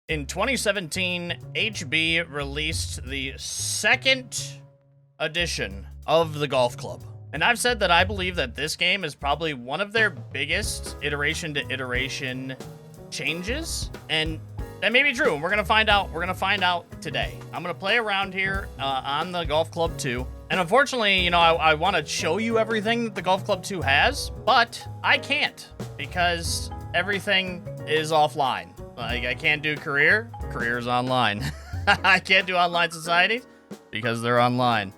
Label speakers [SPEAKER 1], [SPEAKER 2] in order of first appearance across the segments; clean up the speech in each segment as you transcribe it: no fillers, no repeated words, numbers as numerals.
[SPEAKER 1] In 2017, HB released the second edition of the golf club. And I've said that I believe that this game is probably one of their biggest iteration to iteration changes. And that may be true. And we're going to find out. We're going to find out today. I'm going to play around here on the Golf Club 2. And unfortunately, you know, I want to show you everything that the Golf Club 2 has, but I can't because everything is offline. Like, I can't do career. Career's online. I can't do online societies because they're online.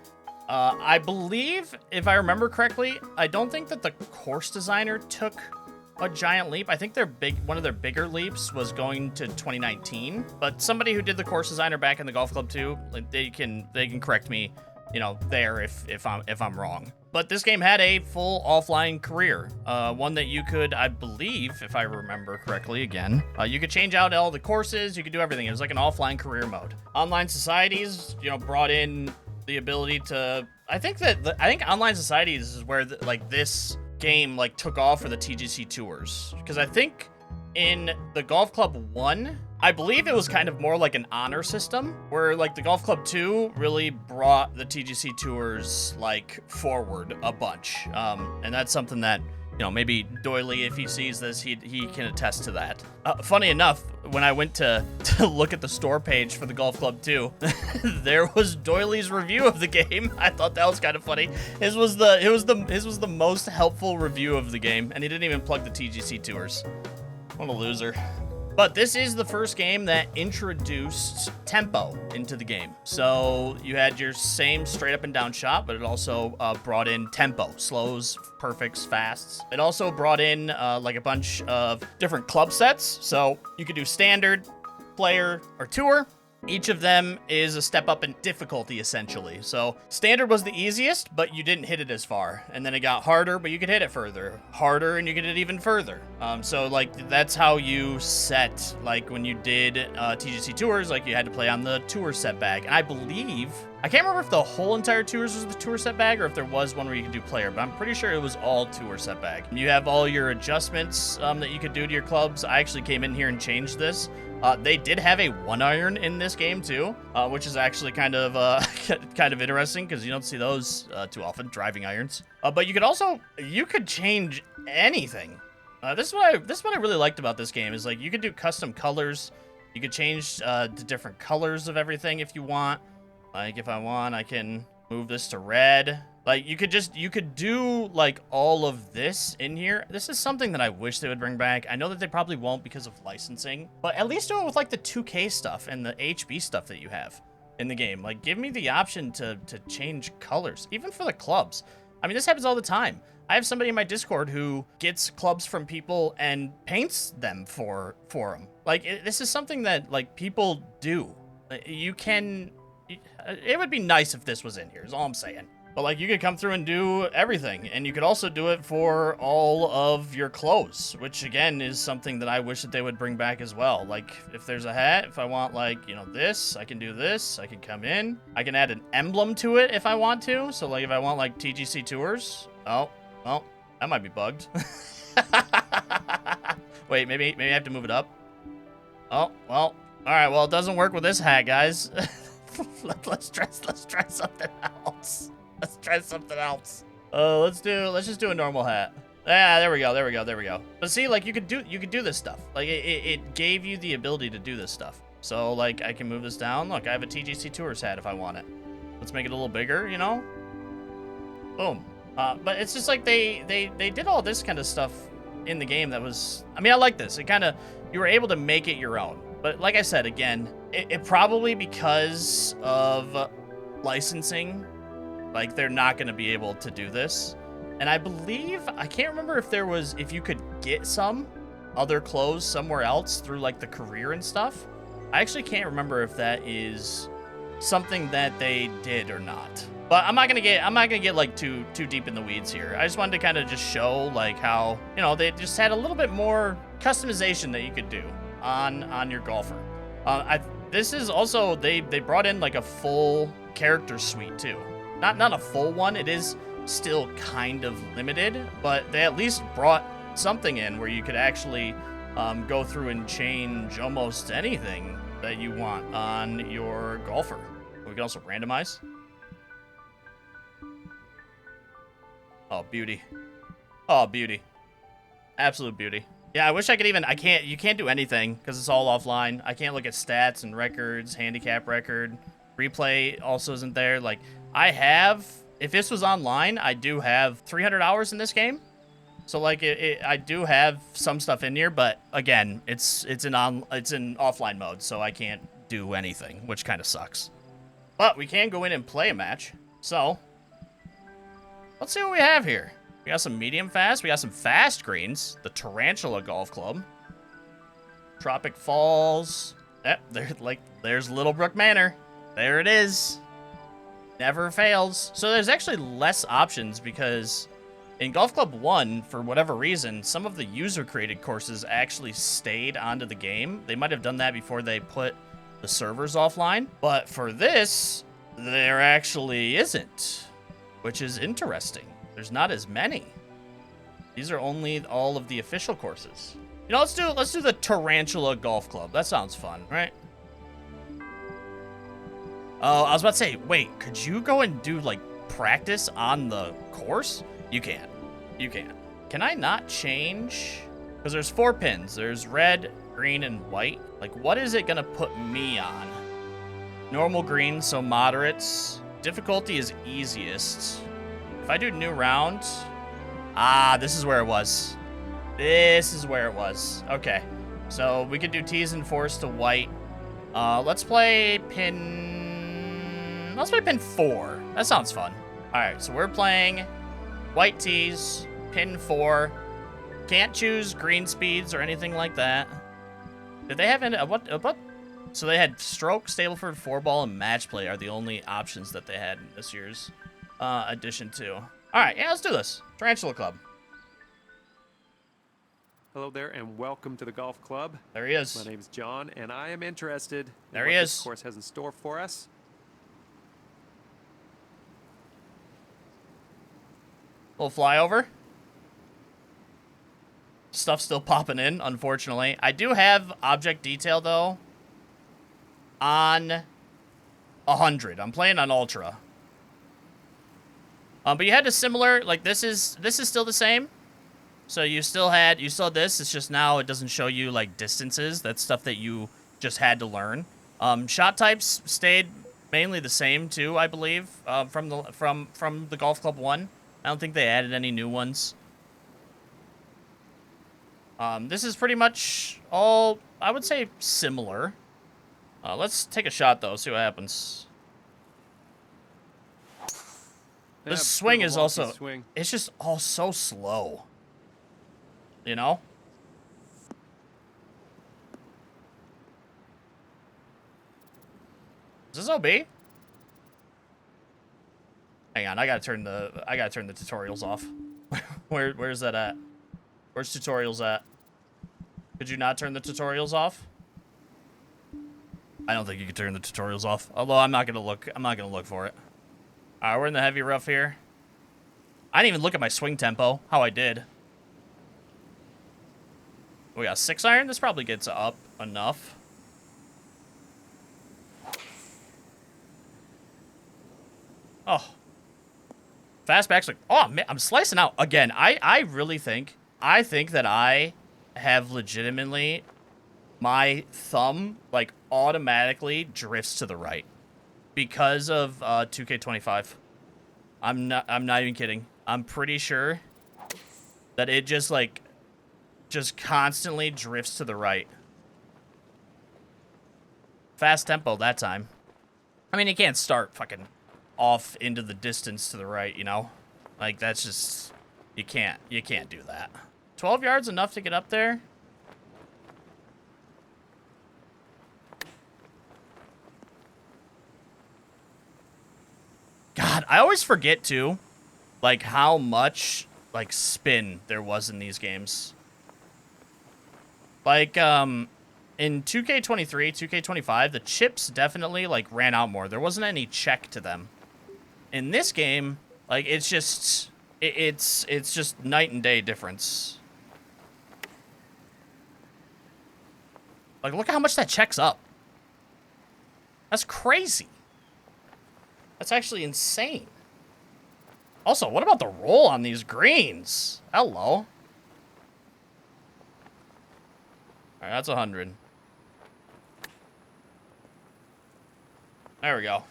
[SPEAKER 1] I believe, if I remember correctly, I don't think that the course designer took a giant leap. I think one of their bigger leaps was going to 2019. But somebody who did the course designer back in the Golf Club 2, like, they can correct me, you know, there if I'm wrong. But this game had a full offline career, one that you could, I believe, if I remember correctly again, you could change out all the courses, you could do everything. It was like an offline career mode. Online societies, you know, brought in the ability to, I think online societies is where this game like took off for the TGC tours, because I think in the Golf Club 1, I believe it was kind of more like an honor system, where like the Golf Club 2 really brought the TGC tours like forward a bunch. And that's something that, you know, maybe Doily, if he sees this, he can attest to that. Funny enough, when I went to look at the store page for the Golf Club 2, there was Doily's review of the game. I thought that was kind of funny. His was the most helpful review of the game, and he didn't even plug the TGC tours. What a loser. But this is the first game that introduced tempo into the game. So you had your same straight up and down shot, but it also brought in tempo, slows, perfects, fasts. It also brought in like a bunch of different club sets. So you could do standard, player, or tour. Each of them is a step up in difficulty, essentially. So standard was the easiest, but you didn't hit it as far. And then it got harder, but you could hit it further. Harder, and you could hit it even further. So like that's how you set, like when you did TGC Tours, like you had to play on the tour set bag. And I believe, I can't remember if the whole entire tours was the tour set bag or if there was one where you could do player, but I'm pretty sure it was all tour set bag. You have all your adjustments that you could do to your clubs. I actually came in here and changed this. They did have a 1-iron in this game too, which is actually kind of interesting because you don't see those too often, driving irons. But you could change anything. This is what I really liked about this game is like you could do custom colors. You could change the different colors of everything if you want. Like if I want, I can move this to red. Like you could do like all of this in here. This is something that I wish they would bring back. I know that they probably won't because of licensing, but at least do it with like the 2K stuff and the HB stuff that you have in the game. Like give me the option to change colors, even for the clubs. I mean, this happens all the time. I have somebody in my Discord who gets clubs from people and paints them for them. Like this is something that like people do. You can, it would be nice if this was in here is all I'm saying. But like you could come through and do everything, and you could also do it for all of your clothes, which again is something that I wish that they would bring back as well. Like if there's a hat, if I want like, you know, this, I can do this, I can come in, I can add an emblem to it if I want to. So like if I want like TGC tours, oh, well, that might be bugged. Wait, maybe I have to move it up. Oh, well, all right, well, it doesn't work with this hat, guys. Let's try something else. Let's try something else. Let's just do a normal hat. Yeah, there we go. But see, like you could do this stuff. Like it gave you the ability to do this stuff. So like I can move this down. Look, I have a TGC Tours hat if I want it. Let's make it a little bigger, you know? Boom. But it's just like they did all this kind of stuff in the game that was, I mean, I like this. You were able to make it your own. But like I said, again, it probably because of licensing, like they're not going to be able to do this. And I believe, I can't remember if you could get some other clothes somewhere else through like the career and stuff. I actually can't remember if that is something that they did or not. But I'm not gonna get like too deep in the weeds here. I just wanted to kind of just show like how, you know, they just had a little bit more customization that you could do on your golfer. This is also, they brought in like a full character suite too. Not a full one. It is still kind of limited, but they at least brought something in where you could actually go through and change almost anything that you want on your golfer. We can also randomize. Oh, beauty. Oh, beauty. Absolute beauty. Yeah, I wish I could even... You can't do anything because it's all offline. I can't look at stats and records, handicap record. Replay also isn't there. Like, I have... If this was online, I do have 300 hours in this game. So, like, I do have some stuff in here, but, again, it's in offline mode, so I can't do anything, which kind of sucks. But we can go in and play a match. So, let's see what we have here. We got some medium fast. We got some fast greens. The Tarantula Golf Club. Tropic Falls. Yep, there's Littlebrook Manor. There it is. Never fails. So there's actually less options because in Golf Club 1, for whatever reason, some of the user-created courses actually stayed onto the game. They might have done that before they put the servers offline. But for this, there actually isn't, which is interesting. There's not as many. These are only all of the official courses. You know, let's do the Tarantula Golf Club. That sounds fun, right? Oh, I was about to say, wait, could you go and do, like, practice on the course? You can. You can. Can I not change? Because there's 4 pins. There's red, green, and white. Like, what is it going to put me on? Normal green, so moderates. Difficulty is easiest. If I do new round... Ah, this is where it was. This is where it was. Okay. So we could do tees and fours to white. Let's play pin... Let's play pin 4. That sounds fun. Alright, so we're playing white tees, pin 4. Can't choose green speeds or anything like that. Did they have any... What? So they had stroke, Stableford, 4-ball, and match play are the only options that they had in this year's edition too. Alright, yeah, let's do this. Tarantula Club.
[SPEAKER 2] Hello there, and welcome to the golf club.
[SPEAKER 1] There he is.
[SPEAKER 2] My name's John, and I am interested in
[SPEAKER 1] there
[SPEAKER 2] what
[SPEAKER 1] he is.
[SPEAKER 2] This course has in store for us.
[SPEAKER 1] Little flyover. Stuff still popping in, unfortunately. I do have object detail, though, on 100. I'm playing on Ultra. But you had a similar, like, this is still the same. So you still had this. It's just now it doesn't show you, like, distances. That's stuff that you just had to learn. Shot types stayed mainly the same, too, I believe, from the Golf Club 1. I don't think they added any new ones. This is pretty much all, I would say, similar. Let's take a shot, though, see what happens. The swing is also... It's just all so slow. You know? Is this OB? Hang on, I gotta turn the tutorials off. Where's that at? Where's tutorials at? Could you not turn the tutorials off? I don't think you can turn the tutorials off. Although I'm not gonna look for it. Alright, we're in the heavy rough here. I didn't even look at my swing tempo. How I did. We got 6-iron. This probably gets up enough. Oh. Fastback's like, oh man, I'm slicing out. Again, I really think, that I have legitimately, my thumb, like, automatically drifts to the right. Because of 2K25. I'm not even kidding. I'm pretty sure that it just constantly drifts to the right. Fast tempo that time. I mean, you can't start fucking off into the distance to the right, you know? Like, that's just... You can't do that. 12 yards enough to get up there? God, I always forget, too, like, how much, like, spin there was in these games. Like, in 2K23, 2K25, the chips definitely, like, ran out more. There wasn't any check to them. In this game, like, it's just, it's just night and day difference. Like, look at how much that checks up. That's crazy. That's actually insane. Also, what about the roll on these greens? Hello. All right, that's 100. There we go.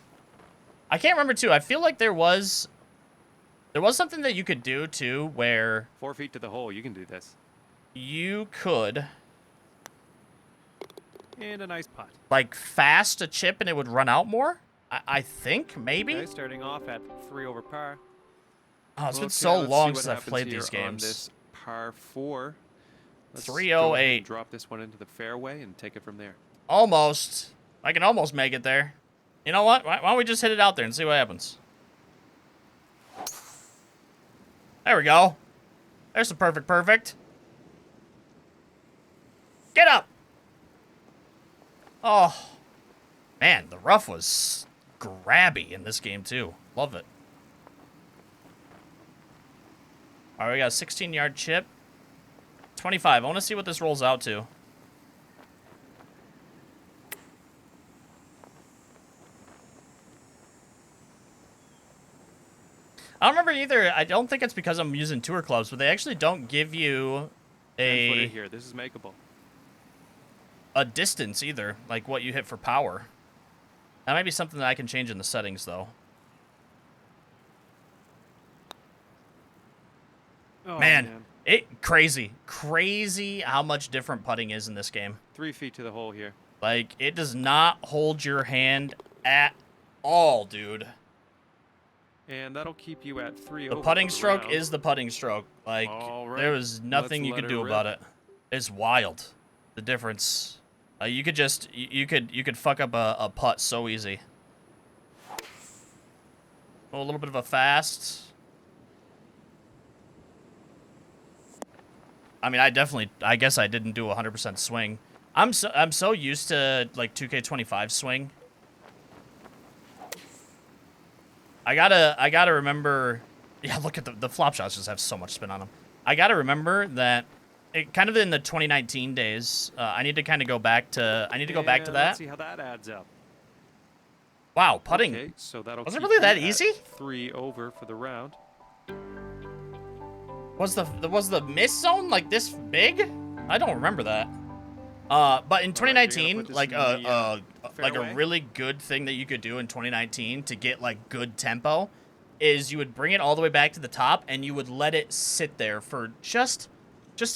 [SPEAKER 1] I can't remember, too. I feel like there was something that you could do, too, where
[SPEAKER 2] 4 feet to the hole. You can do this.
[SPEAKER 1] you could,
[SPEAKER 2] And a nice putt.
[SPEAKER 1] like, fast a chip and it would run out more? I think, maybe?
[SPEAKER 2] Okay, starting off at 3 over par.
[SPEAKER 1] Oh, it's been
[SPEAKER 2] Okay,
[SPEAKER 1] so
[SPEAKER 2] let's see
[SPEAKER 1] long
[SPEAKER 2] what
[SPEAKER 1] since I've
[SPEAKER 2] happens
[SPEAKER 1] played
[SPEAKER 2] here
[SPEAKER 1] these
[SPEAKER 2] on
[SPEAKER 1] games.
[SPEAKER 2] this par 4. Let's
[SPEAKER 1] 308.
[SPEAKER 2] go ahead and drop this one into the fairway and take it from there.
[SPEAKER 1] Almost. I can almost make it there. You know what? Why don't we just hit it out there and see what happens? There we go. There's the perfect. Get up! Oh. Man, the rough was grabby in this game, too. Love it. All right, we got a 16-yard chip. 25. I want to see what this rolls out to. I don't remember either. I don't think it's because I'm using tour clubs, but they actually don't give you
[SPEAKER 2] 10-footer here. This is makeable.
[SPEAKER 1] a distance either, like what you hit for power. That might be something that I can change in the settings, though.
[SPEAKER 2] Oh,
[SPEAKER 1] Man, crazy how much different putting is in this game.
[SPEAKER 2] 3 feet to the hole here.
[SPEAKER 1] Like, it does not hold your hand at all, dude.
[SPEAKER 2] And that'll keep you at 3
[SPEAKER 1] The
[SPEAKER 2] over
[SPEAKER 1] putting
[SPEAKER 2] for the
[SPEAKER 1] stroke
[SPEAKER 2] round.
[SPEAKER 1] is the putting stroke. Like,
[SPEAKER 2] All right,
[SPEAKER 1] there was nothing
[SPEAKER 2] let's
[SPEAKER 1] you could
[SPEAKER 2] let
[SPEAKER 1] do
[SPEAKER 2] her rip.
[SPEAKER 1] about it. It's wild, the difference. You could just, you could fuck up a putt so easy. Oh, a little bit of a fast. I mean, I guess I didn't do a 100% swing. I'm so used to like 2K25 swing. I gotta remember. Yeah, look at the flop shots just have so much spin on them. I gotta remember that it kind of in the 2019 days. I need to kind of go back to. I need to go back to that.
[SPEAKER 2] Let's see how that adds up.
[SPEAKER 1] Wow, putting.
[SPEAKER 2] Okay, so that'll
[SPEAKER 1] Was it
[SPEAKER 2] keep
[SPEAKER 1] really that
[SPEAKER 2] you at
[SPEAKER 1] easy?
[SPEAKER 2] 3 over for the round.
[SPEAKER 1] Was the miss zone like this big? I don't remember that. But in
[SPEAKER 2] All right, you're gonna
[SPEAKER 1] 2019,
[SPEAKER 2] put this
[SPEAKER 1] like
[SPEAKER 2] in the,
[SPEAKER 1] like a
[SPEAKER 2] fairway?
[SPEAKER 1] really good thing that you could do in 2019 to get like good tempo is you would bring it all the way back to the top and you would let it sit there for just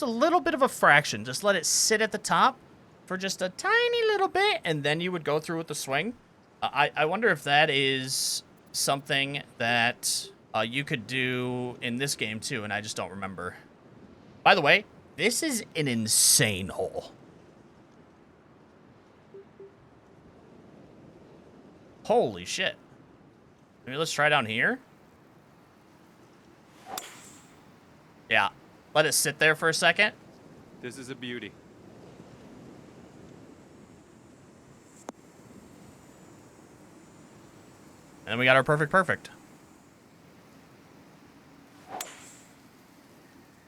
[SPEAKER 1] a little bit of a fraction. Just let it sit at the top for just a tiny little bit, and then you would go through with the swing. I wonder if that is something that you could do in this game too, and I just don't remember. By the way, this is an insane hole. Holy shit. Maybe let's try down here. Yeah. Let it sit there for a second.
[SPEAKER 2] This is a beauty.
[SPEAKER 1] And then we got our perfect.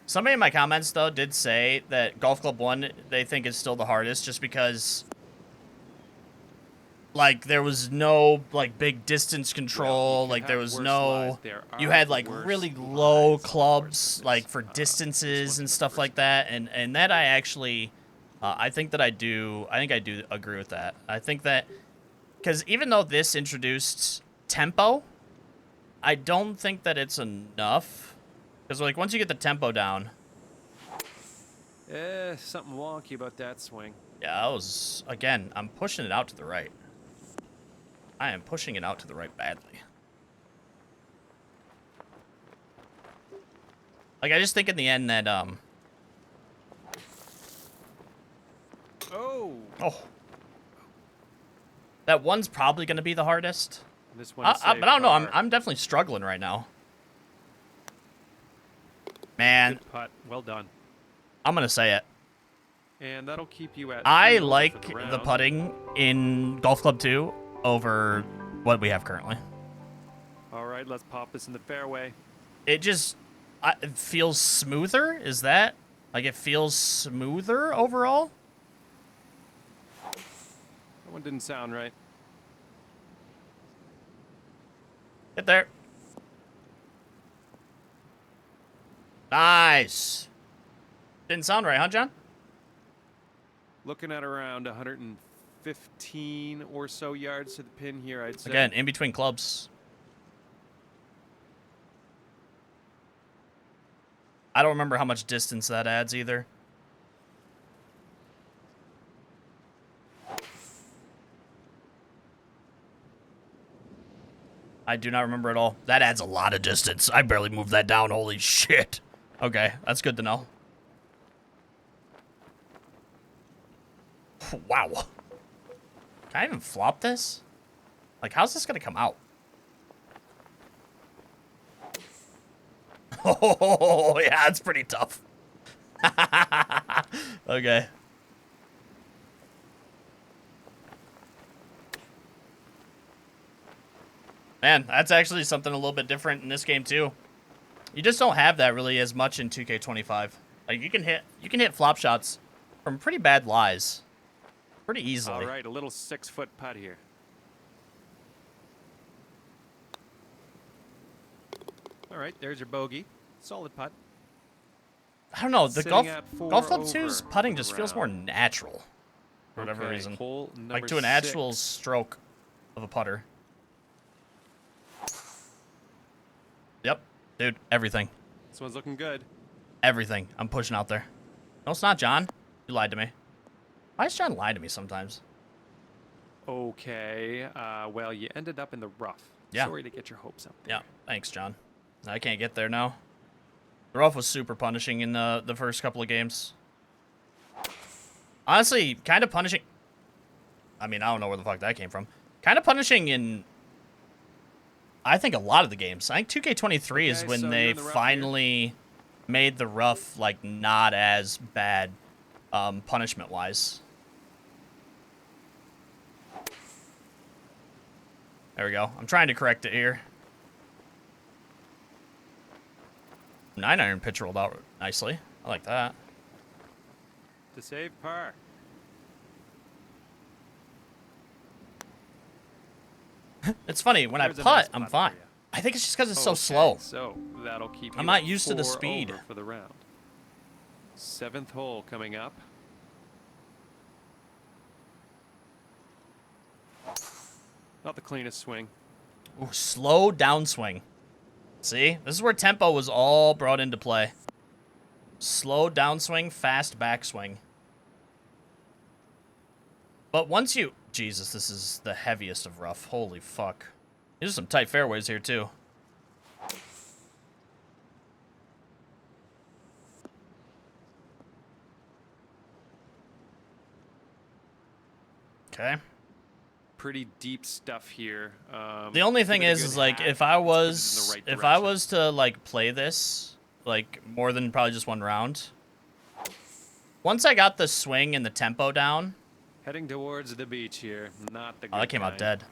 [SPEAKER 1] Somebody in my comments, though, did say that Golf Club 1, they think is still the hardest just because, like, there was no, like, big distance control.
[SPEAKER 2] Well, you can
[SPEAKER 1] like, there
[SPEAKER 2] have
[SPEAKER 1] was
[SPEAKER 2] worse
[SPEAKER 1] no...
[SPEAKER 2] lies. There
[SPEAKER 1] You
[SPEAKER 2] are
[SPEAKER 1] had, like,
[SPEAKER 2] worse
[SPEAKER 1] really
[SPEAKER 2] lies
[SPEAKER 1] low
[SPEAKER 2] than
[SPEAKER 1] clubs,
[SPEAKER 2] this.
[SPEAKER 1] like, for
[SPEAKER 2] This
[SPEAKER 1] distances
[SPEAKER 2] one's
[SPEAKER 1] and
[SPEAKER 2] the
[SPEAKER 1] stuff
[SPEAKER 2] first
[SPEAKER 1] like that. And that I actually... I think I do agree with that. I think that... Because even though this introduced tempo, I don't think that it's enough. Because, like, once you get the tempo down...
[SPEAKER 2] Something wonky about that swing.
[SPEAKER 1] Yeah, I was... Again, I'm pushing it out to the right. I am pushing it out to the right badly. Like, I just think in the end that,
[SPEAKER 2] Oh!
[SPEAKER 1] Oh. That one's probably going to be the hardest.
[SPEAKER 2] This one.
[SPEAKER 1] But I don't know. I'm definitely struggling right now. Man,
[SPEAKER 2] Good putt. Well done.
[SPEAKER 1] I'm going to say it.
[SPEAKER 2] And that'll keep you at.
[SPEAKER 1] I
[SPEAKER 2] 3 over
[SPEAKER 1] like
[SPEAKER 2] for the
[SPEAKER 1] the
[SPEAKER 2] round.
[SPEAKER 1] putting in Golf Club 2 over what we have currently.
[SPEAKER 2] All right, let's pop this in the fairway.
[SPEAKER 1] It just it feels smoother. Is that like it feels smoother overall?
[SPEAKER 2] That one didn't sound right.
[SPEAKER 1] Get there. Nice. Didn't sound right, huh, John?
[SPEAKER 2] Looking at around 115 or so yards to the pin here, I'd say.
[SPEAKER 1] Again, in between clubs. I don't remember how much distance that adds either. I do not remember at all. That adds a lot of distance. I barely moved that down. Holy shit. Okay, that's good to know. Wow. Can I even flop this? Like, how's this gonna come out? Oh, yeah, it's pretty tough. Okay. Man, that's actually something a little bit different in this game too. You just don't have that really as much in 2K25. Like you can hit flop shots from pretty bad lies pretty easily.
[SPEAKER 2] All right, a little 6-foot putt here. All right, there's your bogey. Solid putt.
[SPEAKER 1] I don't know, the
[SPEAKER 2] Sitting
[SPEAKER 1] golf
[SPEAKER 2] at 4
[SPEAKER 1] Club
[SPEAKER 2] over
[SPEAKER 1] 2's
[SPEAKER 2] for
[SPEAKER 1] putting
[SPEAKER 2] the
[SPEAKER 1] just feels more
[SPEAKER 2] round.
[SPEAKER 1] natural for whatever
[SPEAKER 2] Okay,
[SPEAKER 1] reason.
[SPEAKER 2] hole
[SPEAKER 1] Like
[SPEAKER 2] number
[SPEAKER 1] to an actual
[SPEAKER 2] 6.
[SPEAKER 1] stroke of a putter. Yep, dude, everything.
[SPEAKER 2] This one's looking good.
[SPEAKER 1] Everything. I'm pushing out there. No, it's not, John. You lied to me. Why does John lie to me sometimes?
[SPEAKER 2] Okay, well, you ended up in the rough.
[SPEAKER 1] Yeah.
[SPEAKER 2] Sorry to get your hopes up there.
[SPEAKER 1] Yeah, thanks, John. I can't get there now. The rough was super punishing in the first couple of games. Honestly, kind of punishing. I mean, I don't know where the fuck that came from. Kind of punishing in, I think, a lot of the games. I think 2K23 is
[SPEAKER 2] Okay,
[SPEAKER 1] when
[SPEAKER 2] so
[SPEAKER 1] they
[SPEAKER 2] you're in the rough
[SPEAKER 1] finally made the rough, like, not as bad punishment-wise. There we go. I'm trying to correct it here. 9-iron pitch rolled out nicely. I like that.
[SPEAKER 2] To save par.
[SPEAKER 1] It's funny, when
[SPEAKER 2] There's
[SPEAKER 1] I
[SPEAKER 2] a
[SPEAKER 1] putt,
[SPEAKER 2] nice
[SPEAKER 1] I'm
[SPEAKER 2] putt
[SPEAKER 1] fine.
[SPEAKER 2] for you.
[SPEAKER 1] I think it's just because it's so
[SPEAKER 2] Okay,
[SPEAKER 1] slow.
[SPEAKER 2] So that'll keep you
[SPEAKER 1] I'm not
[SPEAKER 2] at
[SPEAKER 1] used to the
[SPEAKER 2] 4
[SPEAKER 1] speed.
[SPEAKER 2] over for the round. 7th hole coming up. Not the cleanest swing.
[SPEAKER 1] Ooh, slow downswing. See? This is where tempo was all brought into play. Slow downswing, fast backswing. But once you... Jesus, this is the heaviest of rough. Holy fuck. These are some tight fairways here, too. Okay.
[SPEAKER 2] Pretty deep stuff here.
[SPEAKER 1] The only
[SPEAKER 2] give
[SPEAKER 1] thing
[SPEAKER 2] it a
[SPEAKER 1] is
[SPEAKER 2] good
[SPEAKER 1] like
[SPEAKER 2] hack.
[SPEAKER 1] if I
[SPEAKER 2] Let's
[SPEAKER 1] was
[SPEAKER 2] put it in the right
[SPEAKER 1] if I
[SPEAKER 2] direction.
[SPEAKER 1] was to like play this like more than probably just one round. Once I got the swing and the tempo down,
[SPEAKER 2] Heading towards the beach here. Not the good
[SPEAKER 1] oh, that came out
[SPEAKER 2] kind.
[SPEAKER 1] dead.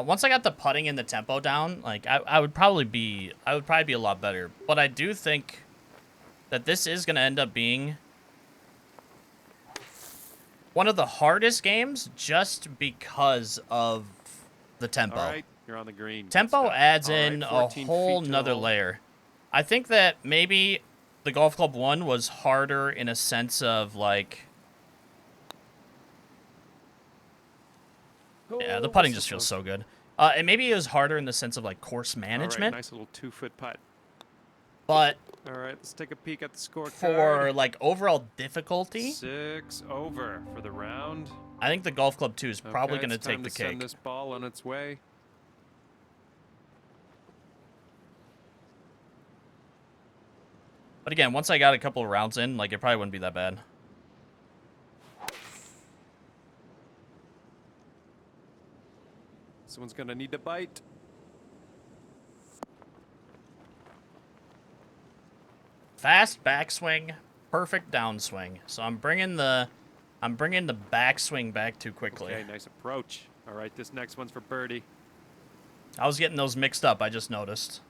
[SPEAKER 1] Once I got the putting and the tempo down, like I would probably be a lot better. But I do think that this is gonna end up being one of the hardest games just because of the tempo.
[SPEAKER 2] All right, you're on the green. Good
[SPEAKER 1] Tempo
[SPEAKER 2] stuff.
[SPEAKER 1] adds
[SPEAKER 2] All right,
[SPEAKER 1] in a
[SPEAKER 2] 14
[SPEAKER 1] whole
[SPEAKER 2] feet to the
[SPEAKER 1] nother
[SPEAKER 2] hole.
[SPEAKER 1] layer. I think that maybe the Golf Club 1 was harder in a sense of like, yeah, the
[SPEAKER 2] Oh,
[SPEAKER 1] putting
[SPEAKER 2] this
[SPEAKER 1] just
[SPEAKER 2] is
[SPEAKER 1] feels
[SPEAKER 2] close.
[SPEAKER 1] so good. And maybe it was harder in the sense of like course
[SPEAKER 2] All right,
[SPEAKER 1] management,
[SPEAKER 2] nice little 2-foot putt.
[SPEAKER 1] but
[SPEAKER 2] All right, let's take a peek at the scorecard.
[SPEAKER 1] for like overall difficulty,
[SPEAKER 2] 6 over for the round.
[SPEAKER 1] I think the Golf Club 2 is probably
[SPEAKER 2] Okay,
[SPEAKER 1] going to
[SPEAKER 2] it's time
[SPEAKER 1] take the
[SPEAKER 2] to send
[SPEAKER 1] cake.
[SPEAKER 2] this ball on its way.
[SPEAKER 1] But again, once I got a couple of rounds in, like it probably wouldn't be that bad.
[SPEAKER 2] Someone's gonna need to bite.
[SPEAKER 1] Fast backswing, perfect downswing. So I'm bringing the backswing back too quickly.
[SPEAKER 2] Okay, nice approach. All right, this next one's for birdie.
[SPEAKER 1] I was getting those mixed up, I just noticed.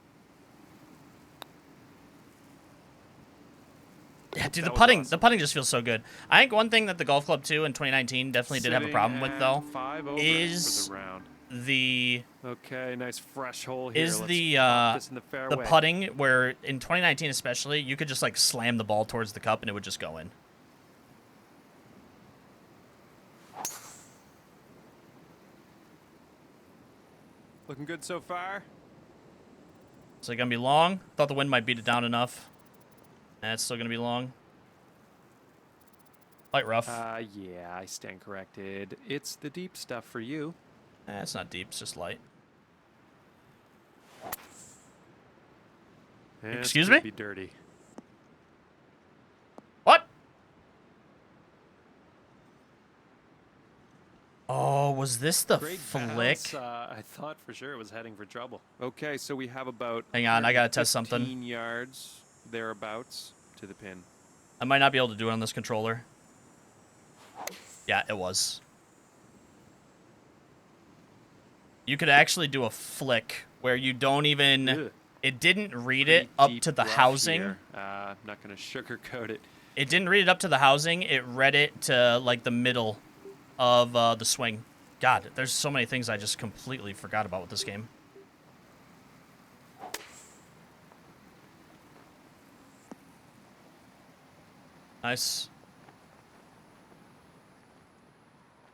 [SPEAKER 1] Yeah, dude,
[SPEAKER 2] That
[SPEAKER 1] the
[SPEAKER 2] was
[SPEAKER 1] putting,
[SPEAKER 2] awesome.
[SPEAKER 1] the putting just feels so good. I think one thing that the Golf Club 2 in 2019 definitely did have a
[SPEAKER 2] Sitting
[SPEAKER 1] problem with,
[SPEAKER 2] at
[SPEAKER 1] though,
[SPEAKER 2] 5 over
[SPEAKER 1] is
[SPEAKER 2] for the round.
[SPEAKER 1] the
[SPEAKER 2] Okay, nice fresh hole here. Let's
[SPEAKER 1] the
[SPEAKER 2] pop this in the
[SPEAKER 1] the
[SPEAKER 2] fairway.
[SPEAKER 1] putting, where in 2019 especially, you could just like slam the ball towards the cup and it would just go in.
[SPEAKER 2] Looking good so far.
[SPEAKER 1] Is it gonna be long? Thought the wind might beat it down enough. And it's still gonna be long. Light rough.
[SPEAKER 2] Yeah, I stand corrected. It's the deep stuff for you.
[SPEAKER 1] It's not deep, it's just light. Excuse me?
[SPEAKER 2] Be dirty.
[SPEAKER 1] What? Oh, was this the
[SPEAKER 2] Great
[SPEAKER 1] flick?
[SPEAKER 2] bounce. I thought for sure it was heading for trouble. Okay, so we have about
[SPEAKER 1] Hang on, I gotta test something.
[SPEAKER 2] 15 yards thereabouts to the pin.
[SPEAKER 1] I might not be able to do it on this controller. Yeah, it was. You could actually do a flick where you don't even...
[SPEAKER 2] Ugh.
[SPEAKER 1] It didn't read
[SPEAKER 2] Pretty
[SPEAKER 1] it up
[SPEAKER 2] deep
[SPEAKER 1] to the
[SPEAKER 2] rough
[SPEAKER 1] housing.
[SPEAKER 2] here. I'm not going to sugarcoat it.
[SPEAKER 1] It didn't read it up to the housing. It read it to, like, the middle of the swing. God, there's so many things I just completely forgot about with this game. Nice.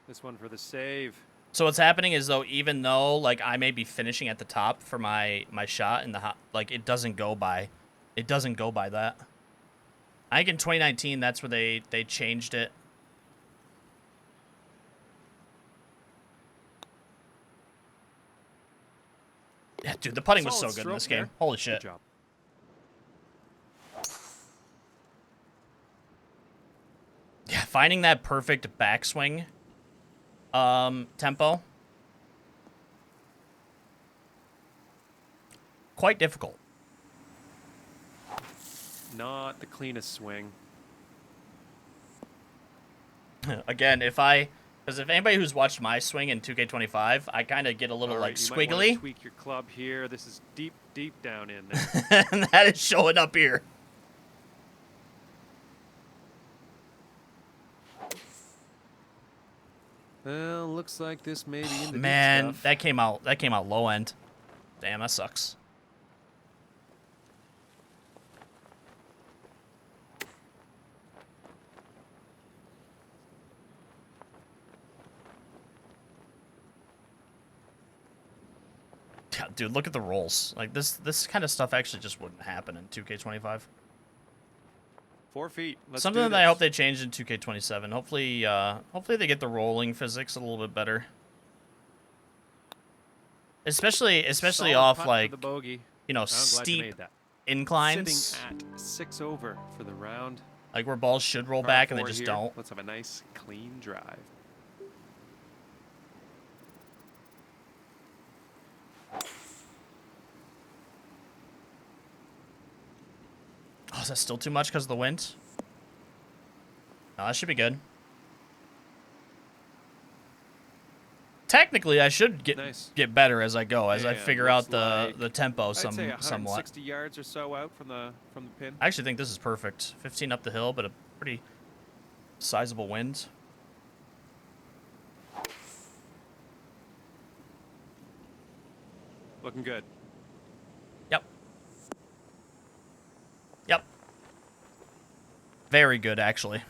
[SPEAKER 2] This one for the save.
[SPEAKER 1] So what's happening is, though, even though, like, I may be finishing at the top for my shot in the like, it doesn't go by that. I think in 2019 that's where they changed it. Yeah, dude, the putting was so
[SPEAKER 2] Solid
[SPEAKER 1] good in this
[SPEAKER 2] stroke
[SPEAKER 1] game.
[SPEAKER 2] there.
[SPEAKER 1] Holy shit.
[SPEAKER 2] Good job.
[SPEAKER 1] Yeah, finding that perfect backswing tempo, quite difficult.
[SPEAKER 2] Not the cleanest swing.
[SPEAKER 1] Again, because if anybody who's watched my swing in 2K25, I kind of get a little
[SPEAKER 2] All
[SPEAKER 1] like
[SPEAKER 2] right, you might wanna
[SPEAKER 1] squiggly,
[SPEAKER 2] tweak your club here. This is deep, deep down in there.
[SPEAKER 1] and that is showing up here.
[SPEAKER 2] Well, looks like this may be in the
[SPEAKER 1] Man,
[SPEAKER 2] deep stuff.
[SPEAKER 1] that came out low end. Damn, that sucks. Yeah, dude, look at the rolls. Like this kind of stuff actually just wouldn't happen in 2K25.
[SPEAKER 2] 4 feet. Let's
[SPEAKER 1] Something
[SPEAKER 2] do
[SPEAKER 1] that I hope
[SPEAKER 2] this.
[SPEAKER 1] they change in 2K27. Hopefully they get the rolling physics a little bit better. Especially
[SPEAKER 2] Solid
[SPEAKER 1] off
[SPEAKER 2] putt for
[SPEAKER 1] like,
[SPEAKER 2] the bogey.
[SPEAKER 1] you know,
[SPEAKER 2] I'm glad you
[SPEAKER 1] steep
[SPEAKER 2] made that.
[SPEAKER 1] inclines,
[SPEAKER 2] Sitting at 6 over for the round.
[SPEAKER 1] like where balls should roll
[SPEAKER 2] Par
[SPEAKER 1] back and they
[SPEAKER 2] 4
[SPEAKER 1] just
[SPEAKER 2] here.
[SPEAKER 1] don't.
[SPEAKER 2] Let's have a nice clean drive.
[SPEAKER 1] Oh, is that still too much because of the wind? No, that should be good. Technically, I should get better as I go, as I
[SPEAKER 2] And
[SPEAKER 1] figure out
[SPEAKER 2] looks
[SPEAKER 1] the tempo
[SPEAKER 2] I'd say
[SPEAKER 1] somewhat.
[SPEAKER 2] 160 yards or so out from the pin.
[SPEAKER 1] I actually think this is perfect. 15 up the hill, but a pretty sizable wind.
[SPEAKER 2] Looking good.
[SPEAKER 1] Yep. Yep. Very good, actually.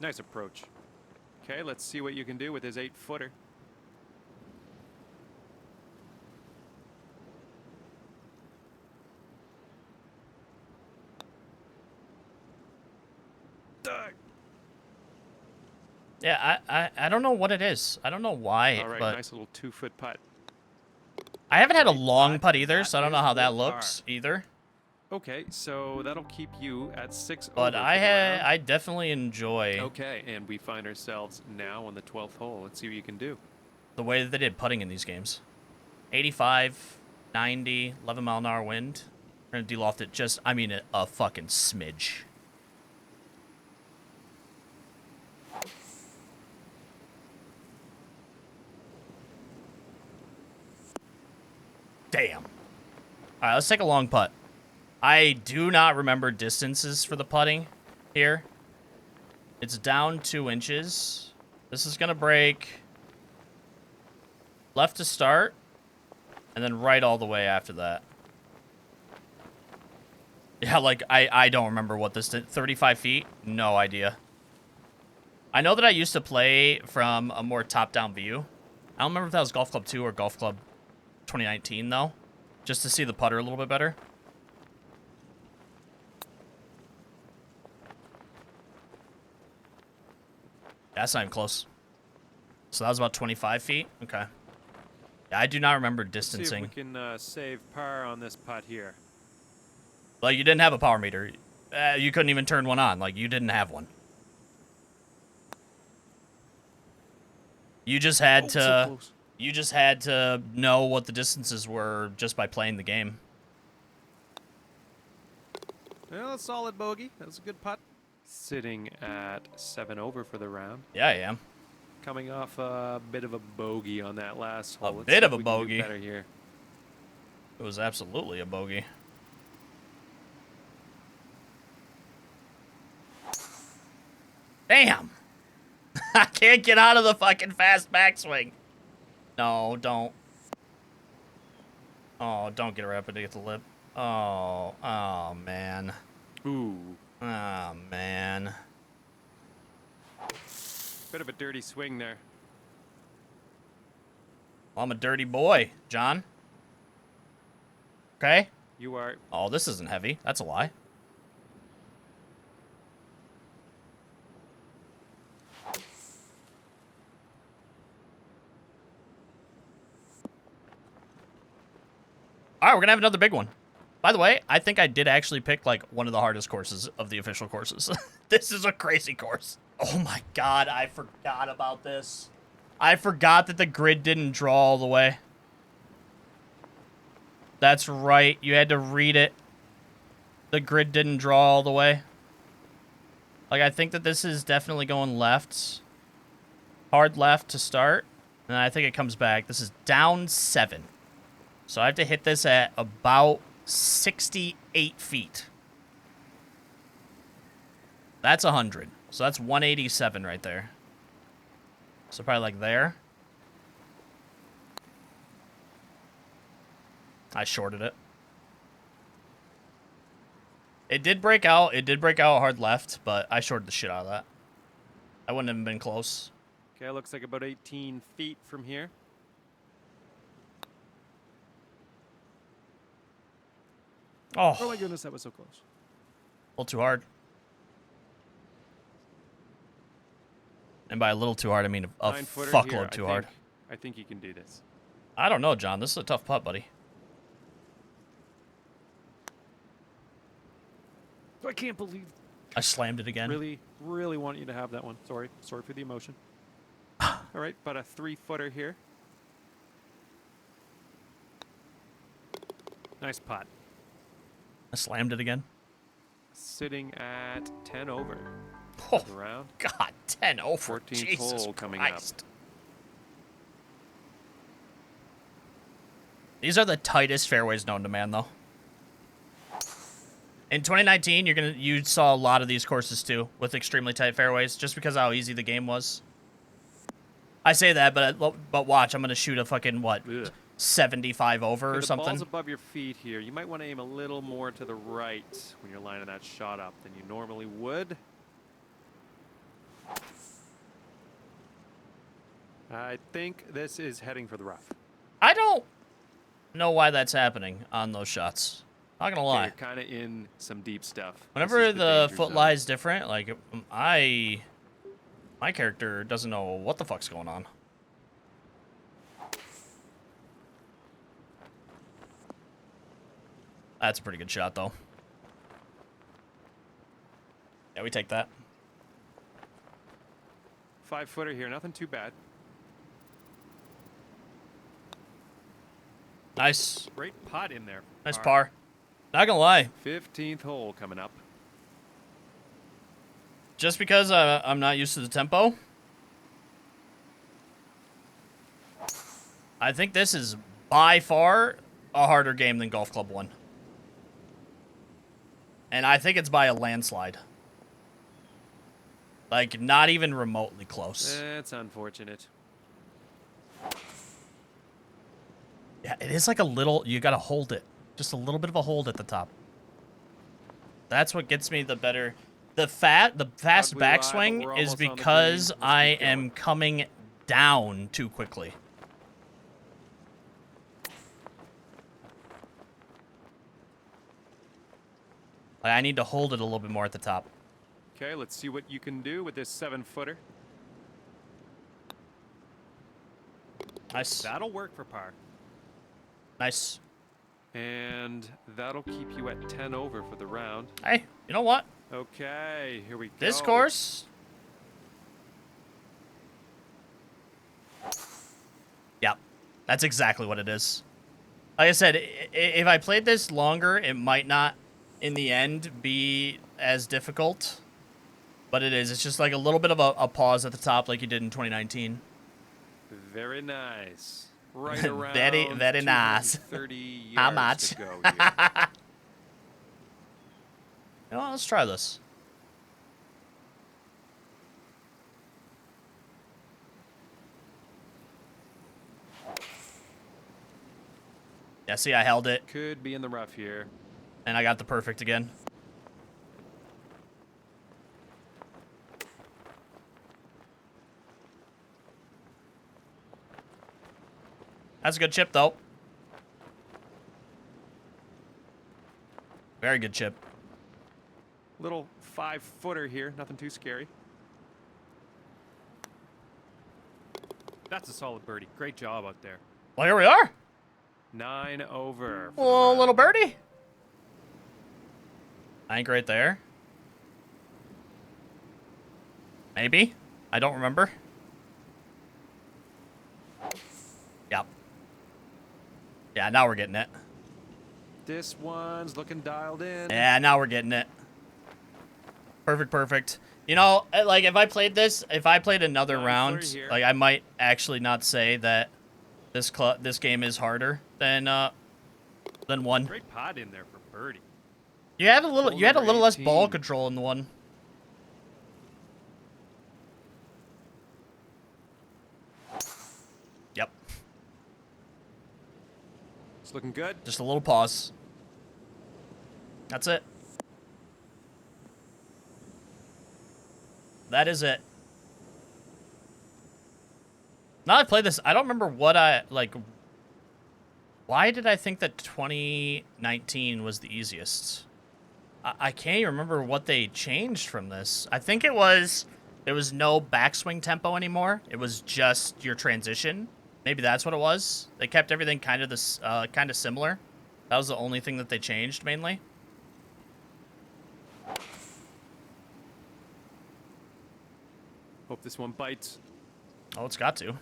[SPEAKER 2] Nice approach. Okay, let's see what you can do with his 8-footer.
[SPEAKER 1] Yeah, I don't know what it is. I don't know why,
[SPEAKER 2] All right,
[SPEAKER 1] but
[SPEAKER 2] nice little 2-foot putt.
[SPEAKER 1] I haven't had a
[SPEAKER 2] Great
[SPEAKER 1] long
[SPEAKER 2] putt.
[SPEAKER 1] putt either,
[SPEAKER 2] That
[SPEAKER 1] so I don't know
[SPEAKER 2] is
[SPEAKER 1] how that
[SPEAKER 2] full
[SPEAKER 1] looks either.
[SPEAKER 2] Okay, so that'll keep you at 6
[SPEAKER 1] But
[SPEAKER 2] over for the round.
[SPEAKER 1] I definitely enjoy
[SPEAKER 2] Okay, and we find ourselves now on the 12th hole. Let's see what you can do.
[SPEAKER 1] the way that they did putting in these games. 85, 90, 11-mile-an-hour wind. We're gonna de-loft it just, I mean, a fucking smidge. Damn. All right, let's take a long putt. I do not remember distances for the putting here. It's down 2 inches. This is going to break left to start, and then right all the way after that. Yeah, like, I don't remember what this did. 35 feet? No idea. I know that I used to play from a more top-down view. I don't remember if that was Golf Club 2 or Golf Club 2019, though. Just to see the putter a little bit better. That's not even close. So that was about 25 feet? Okay. Yeah, I do not remember distancing.
[SPEAKER 2] See if we can save par on this putt here.
[SPEAKER 1] Like, you didn't have a power meter. You couldn't even turn one on. Like, you didn't have one. You just had to...
[SPEAKER 2] So close.
[SPEAKER 1] You just had to know what the distances were just by playing the game.
[SPEAKER 2] Well, a solid bogey. That was a good putt. Sitting at 7 over for the round.
[SPEAKER 1] Yeah, I am.
[SPEAKER 2] Coming off a bit of a bogey on that last hole. Let's
[SPEAKER 1] bit
[SPEAKER 2] see
[SPEAKER 1] of
[SPEAKER 2] if
[SPEAKER 1] a
[SPEAKER 2] we can do
[SPEAKER 1] bogey.
[SPEAKER 2] better here.
[SPEAKER 1] It was absolutely a bogey. Damn! I can't get out of the fucking fast backswing. No, don't. Oh, don't get her up and get the lip. Oh, oh, man.
[SPEAKER 2] Ooh.
[SPEAKER 1] Oh, man.
[SPEAKER 2] Bit of a dirty swing there.
[SPEAKER 1] Well, I'm a dirty boy, John. Okay?
[SPEAKER 2] You are.
[SPEAKER 1] Oh, this isn't heavy. That's a lie. All right, we're going to have another big one. By the way, I think I did actually pick, like, one of the hardest courses of the official courses. This is a crazy course. Oh, my God. I forgot about this. I forgot that the grid didn't draw all the way. That's right. You had to read it. The grid didn't draw all the way. Like, I think that this is definitely going left. Hard left to start. And I think it comes back. This is down 7. So I have to hit this at about 68 feet. That's 100. So that's 187 right there. So probably like there. I shorted it. It did break out. It did break out hard left, but I shorted the shit out of that. I wouldn't have been close.
[SPEAKER 2] Okay, looks like about 18 feet from here.
[SPEAKER 1] Oh,
[SPEAKER 2] Oh my goodness, that was so close.
[SPEAKER 1] a little too hard. And by a little too hard, I mean a
[SPEAKER 2] 9-footer
[SPEAKER 1] fuckload
[SPEAKER 2] here.
[SPEAKER 1] too hard.
[SPEAKER 2] I think you can do this.
[SPEAKER 1] I don't know, John. This is a tough putt, buddy.
[SPEAKER 2] I can't believe.
[SPEAKER 1] I slammed it again.
[SPEAKER 2] Really, really want you to have that one. Sorry for the emotion. All right, but a 3-footer here. Nice putt.
[SPEAKER 1] I slammed it again.
[SPEAKER 2] Sitting at 10 over.
[SPEAKER 1] Oh,
[SPEAKER 2] The round.
[SPEAKER 1] God, 10 over.
[SPEAKER 2] 14th
[SPEAKER 1] Jesus
[SPEAKER 2] hole coming
[SPEAKER 1] Christ. These are the tightest fairways known to man, though. In 2019, you saw a lot of these courses too, with extremely tight fairways, just because of how easy the game was. I say that, but watch, I'm gonna shoot a fucking what,
[SPEAKER 2] Ugh.
[SPEAKER 1] 75 over
[SPEAKER 2] Okay,
[SPEAKER 1] or
[SPEAKER 2] the
[SPEAKER 1] something.
[SPEAKER 2] ball's above your feet here. You might want to aim a little more to the right when you're lining that shot up than you normally would. I think this is heading for the rough.
[SPEAKER 1] I don't know why that's happening on those shots. Not gonna
[SPEAKER 2] Okay,
[SPEAKER 1] lie.
[SPEAKER 2] you're kind of in some deep stuff. This
[SPEAKER 1] Whenever
[SPEAKER 2] is
[SPEAKER 1] the
[SPEAKER 2] danger
[SPEAKER 1] foot
[SPEAKER 2] zone.
[SPEAKER 1] lie's different, like my character doesn't know what the fuck's going on. That's a pretty good shot, though. Yeah, we take that.
[SPEAKER 2] 5-footer here, nothing too bad.
[SPEAKER 1] Nice.
[SPEAKER 2] Great putt in there.
[SPEAKER 1] Nice par. Not gonna lie.
[SPEAKER 2] 15th hole coming up.
[SPEAKER 1] Just because I'm not used to the tempo, I think this is by far a harder game than Golf Club 1. And I think it's by a landslide. Like, not even remotely close.
[SPEAKER 2] That's unfortunate.
[SPEAKER 1] Yeah, it is like a little... You gotta hold it. Just a little bit of a hold at the top. That's what gets me the better... The fast backswing is because I am coming down too quickly. I need to hold it a little bit more at the top.
[SPEAKER 2] Okay, let's see what you can do with this 7-footer.
[SPEAKER 1] Nice.
[SPEAKER 2] That'll work for par.
[SPEAKER 1] Nice.
[SPEAKER 2] And that'll keep you at 10 over for the round.
[SPEAKER 1] Hey, you know what?
[SPEAKER 2] Okay, here we go.
[SPEAKER 1] This course... Yep. That's exactly what it is. Like I said, if I played this longer, it might not, in the end, be as difficult. But it is. It's just like a little bit of a pause at the top like you did in 2019.
[SPEAKER 2] Very nice. Right around
[SPEAKER 1] very nice.
[SPEAKER 2] 30 yards
[SPEAKER 1] How much?
[SPEAKER 2] to go here.
[SPEAKER 1] Well, let's try this. Yeah, see, I held it.
[SPEAKER 2] Could be in the rough here.
[SPEAKER 1] And I got the perfect again. That's a good chip, though. Very good chip.
[SPEAKER 2] Little 5-footer here. Nothing too scary. That's a solid birdie. Great job out there.
[SPEAKER 1] Well, here we are.
[SPEAKER 2] 9 over.
[SPEAKER 1] Oh, little birdie. I think right there. Maybe. I don't remember. Yep. Yeah, now we're getting it.
[SPEAKER 2] This one's looking dialed in.
[SPEAKER 1] Yeah, now we're getting it. Perfect, perfect. You know, like, if I played this, if I played another round, like, I might actually not say that this game is harder than one.
[SPEAKER 2] Great pot in there for birdie.
[SPEAKER 1] You had a little less ball control in the one. Yep.
[SPEAKER 2] It's looking good.
[SPEAKER 1] Just a little pause. That's it. That is it. Now I played this, I don't remember what why did I think that 2019 was the easiest? I can't even remember what they changed from this. I think there was no backswing tempo anymore. It was just your transition. Maybe that's what it was. They kept everything kind of similar. That was the only thing that they changed mainly.
[SPEAKER 2] Hope this one bites.
[SPEAKER 1] Oh, it's got to.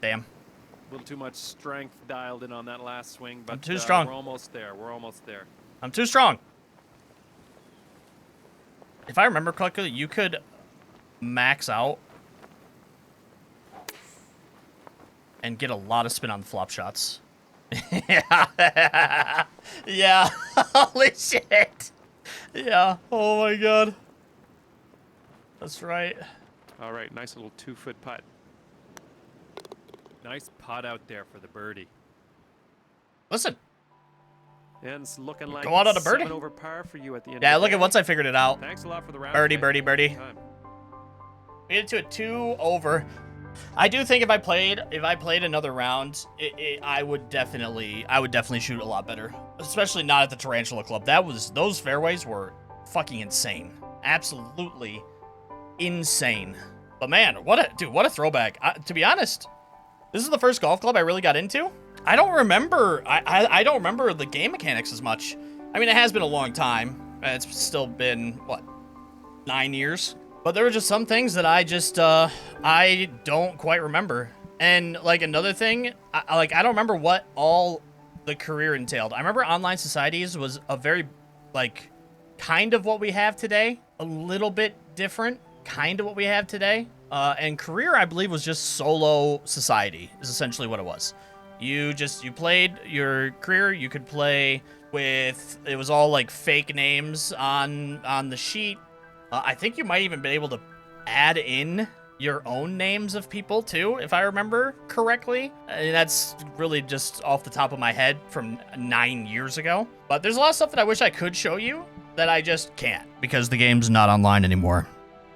[SPEAKER 1] Damn.
[SPEAKER 2] A little too much strength dialed in on that last swing, but
[SPEAKER 1] I'm too strong.
[SPEAKER 2] We're almost there. We're almost there.
[SPEAKER 1] I'm too strong. If I remember correctly, you could max out and get a lot of spin on the flop shots. Yeah. Yeah. Holy shit. Yeah. Oh my god. That's right.
[SPEAKER 2] All right. Nice little 2-foot putt. Nice putt out there for the birdie.
[SPEAKER 1] Listen.
[SPEAKER 2] And it's looking like
[SPEAKER 1] go out on a birdie.
[SPEAKER 2] 7 over par for you at the end.
[SPEAKER 1] Yeah,
[SPEAKER 2] of the
[SPEAKER 1] look
[SPEAKER 2] day.
[SPEAKER 1] at once I figured it out.
[SPEAKER 2] Thanks a lot for the round.
[SPEAKER 1] Birdie,
[SPEAKER 2] today.
[SPEAKER 1] birdie, birdie.
[SPEAKER 2] Time.
[SPEAKER 1] We get to a 2 over. I do think if I played another round, I would definitely shoot a lot better. Especially not at the Tarantula Club. Those fairways were fucking insane. Absolutely insane. But man, what a throwback. To be honest, this is the first golf club I really got into. I don't remember I don't remember the game mechanics as much. I mean, it has been a long time. It's still been, what, 9 years? But there were just some things that I don't quite remember. And, like, another thing, I don't remember what all the career entailed. I remember Online Societies was a very, like, kind of what we have today. A little bit different, kind of what we have today. And career, I believe, was just solo society, is essentially what it was. You played your career. You could play with, it was all like fake names on the sheet. I think you might even be able to add in your own names of people too, if I remember correctly. And that's really just off the top of my head from 9 years ago. But there's a lot of stuff that I wish I could show you that I just can't because the game's not online anymore.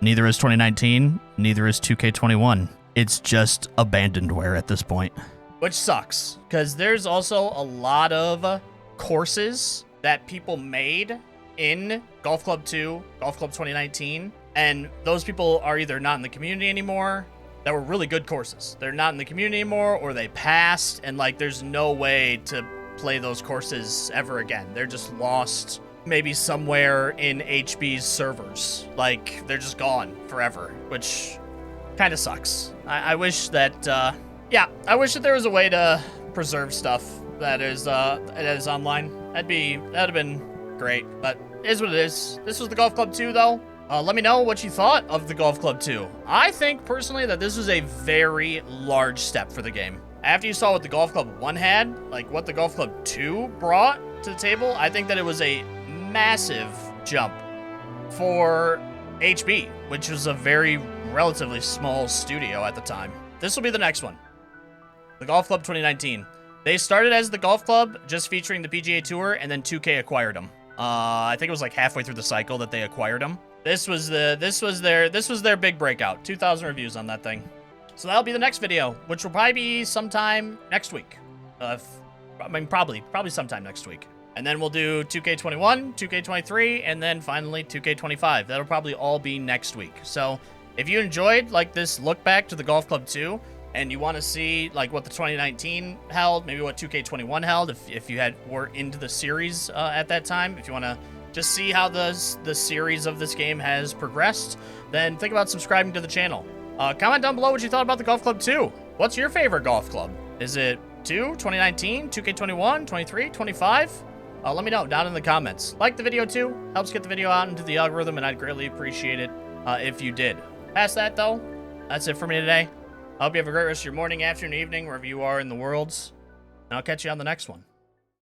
[SPEAKER 1] Neither is 2019, neither is 2K21. It's just abandonedware at this point. Which sucks, because there's also a lot of courses that people made in Golf Club 2, Golf Club 2019, and those people are either not in the community anymore, that were really good courses. They're not in the community anymore, or they passed, and like there's no way to play those courses ever again. They're just lost maybe somewhere in HB's servers. Like, they're just gone forever, which kind of sucks. I wish that, yeah, I wish that there was a way to preserve stuff that is online. That'd have been great, but it is what it is. This was the Golf Club 2, though. Let me know what you thought of the Golf Club 2. I think, personally, that this was a very large step for the game. After you saw what the Golf Club 1 had, like what the Golf Club 2 brought to the table, I think that it was a massive jump for HB, which was a very relatively small studio at the time. This will be the next one. The Golf Club 2019. They started as the Golf Club, just featuring the PGA Tour, and then 2K acquired them. I think it was like halfway through the cycle that they acquired them. This was their big breakout. 2,000 reviews on that thing. So that'll be the next video, which will probably be sometime next week. Probably sometime next week. And then we'll do 2K21, 2K23, and then finally 2K25. That'll probably all be next week. So if you enjoyed like this look back to the Golf Club 2, and you want to see like what the 2019 held, maybe what 2K21 held, if you were into the series at that time, if you want to just see how the series of this game has progressed, then think about subscribing to the channel. Comment down below what you thought about the Golf Club 2. What's your favorite golf club? Is it 2, 2019, 2K21, 23, 25? Let me know down in the comments. Like the video too, helps get the video out into the algorithm, and I'd greatly appreciate it if you did. Past that though, that's it for me today. I hope you have a great rest of your morning, afternoon, evening, wherever you are in the world, and I'll catch you on the next one.